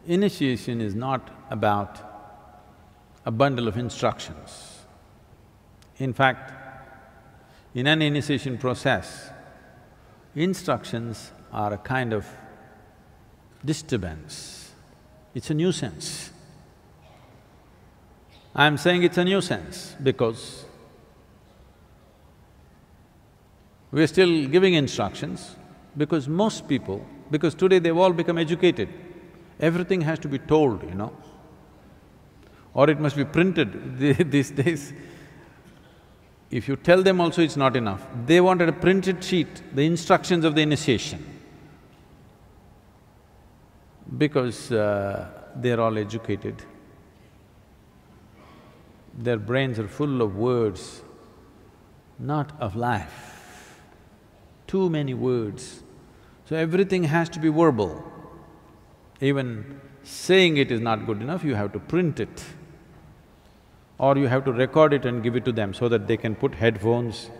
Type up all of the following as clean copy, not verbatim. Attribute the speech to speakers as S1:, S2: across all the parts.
S1: Initiation is not about a bundle of instructions. In fact, in an initiation process, instructions are a kind of disturbance. It's a nuisance. I'm saying it's a nuisance because we're still giving instructions because most people… because today they've all become educated, everything has to be told, you know, or it must be printed. These days, if you tell them also it's not enough. They wanted a printed sheet, the instructions of the initiation, because they're all educated. Their brains are full of words, not of life. Too many words. So everything has to be verbal. Even saying it is not good enough, you have to print it. Or you have to record it and give it to them so that they can put headphones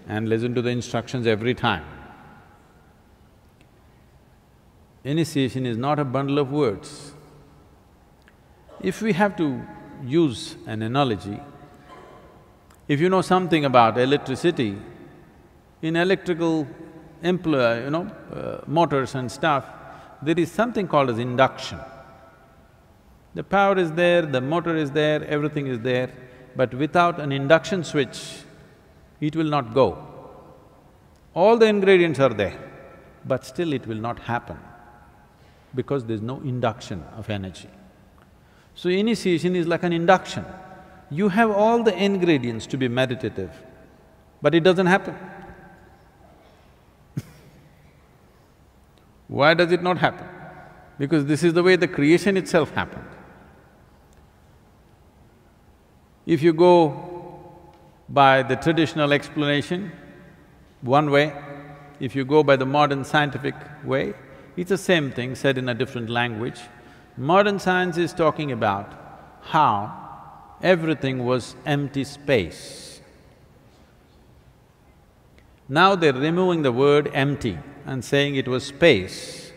S1: and listen to the instructions every time. Initiation is not a bundle of words. If we have to use an analogy, if you know something about electricity, in electrical motors and stuff, there is something called as induction. The power is there, the motor is there, everything is there, but without an induction switch, it will not go. All the ingredients are there, but still it will not happen because there's no induction of energy. So initiation is like an induction. You have all the ingredients to be meditative, but it doesn't happen. Why does it not happen? Because this is the way the creation itself happened. If you go by the traditional explanation, one way, if you go by the modern scientific way, it's the same thing said in a different language. Modern science is talking about how everything was empty space. Now they're removing the word empty and saying it was space.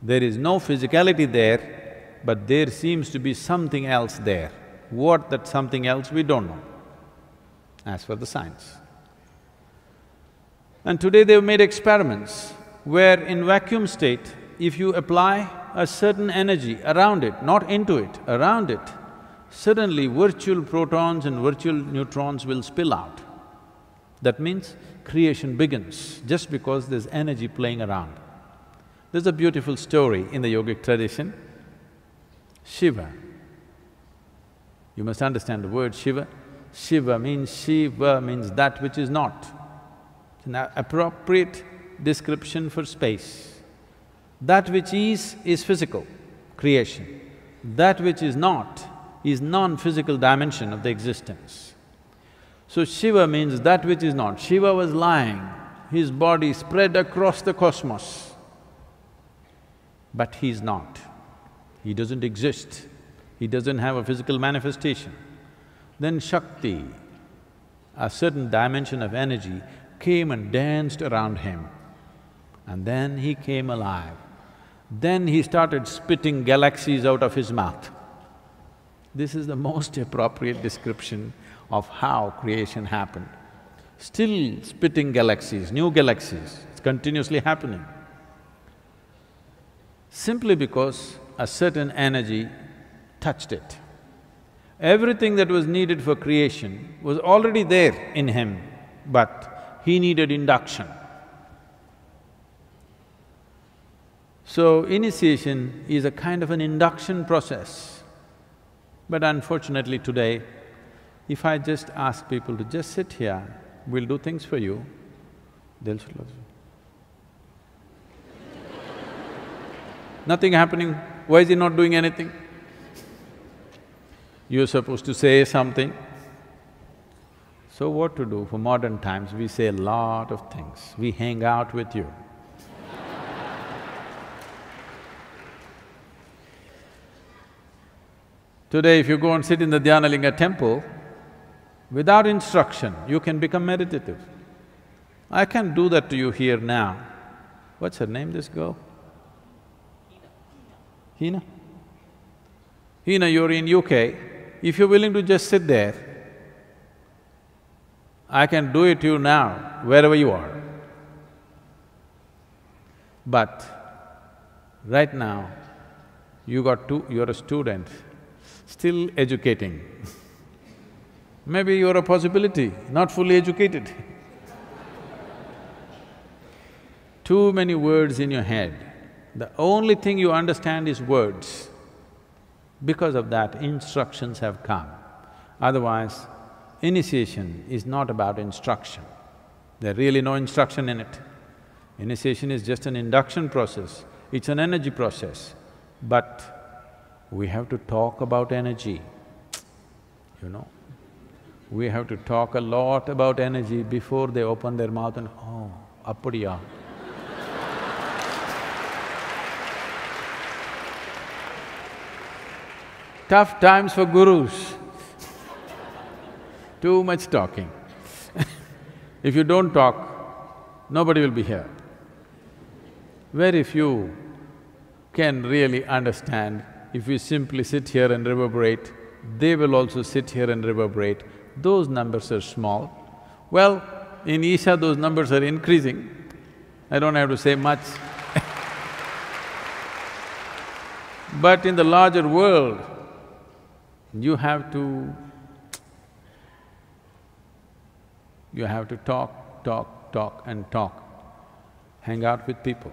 S1: There is no physicality there, but there seems to be something else there. What that something else, we don't know, as for the science. And today they've made experiments where in vacuum state, if you apply a certain energy around it, not into it, around it, suddenly virtual protons and virtual neutrons will spill out. That means creation begins just because there's energy playing around. There's a beautiful story in the yogic tradition. Shiva, you must understand the word Shiva. Shiva means that which is not. It's an appropriate description for space. That which is physical, creation. That which is not is non-physical dimension of the existence. So Shiva means that which is not. Shiva was lying, his body spread across the cosmos, but he's not. He doesn't exist. He doesn't have a physical manifestation. Then Shakti, a certain dimension of energy, came and danced around him, and then he came alive. Then he started spitting galaxies out of his mouth. This is the most appropriate description of how creation happened. Still spitting galaxies, new galaxies, it's continuously happening. Simply because a certain energy touched it. Everything that was needed for creation was already there in him, but he needed induction. So initiation is a kind of an induction process. But unfortunately today, if I just ask people to just sit here, we'll do things for you, they'll say, nothing happening, why is he not doing anything? You're supposed to say something. So what to do? For modern times, we say a lot of things. We hang out with you. Today, if you go and sit in the Dhyanalinga temple, without instruction, you can become meditative. I can't do that to you here now. What's her name, this girl? Hina? Hina, you're in UK, if you're willing to just sit there, I can do it to you now, wherever you are. But right now, you're a student, still educating. Maybe you're a possibility, not fully educated. Too many words in your head. The only thing you understand is words. Because of that, instructions have come. Otherwise, initiation is not about instruction. There's really no instruction in it. Initiation is just an induction process, it's an energy process. But we have to talk about energy, you know. We have to talk a lot about energy before they open their mouth and, oh, appadiya. Tough times for gurus. Too much talking. If you don't talk, nobody will be here. Very few can really understand. If we simply sit here and reverberate, they will also sit here and reverberate. Those numbers are small. Well, in Isha those numbers are increasing. I don't have to say much. But in the larger world, you have to talk and talk. Hang out with people.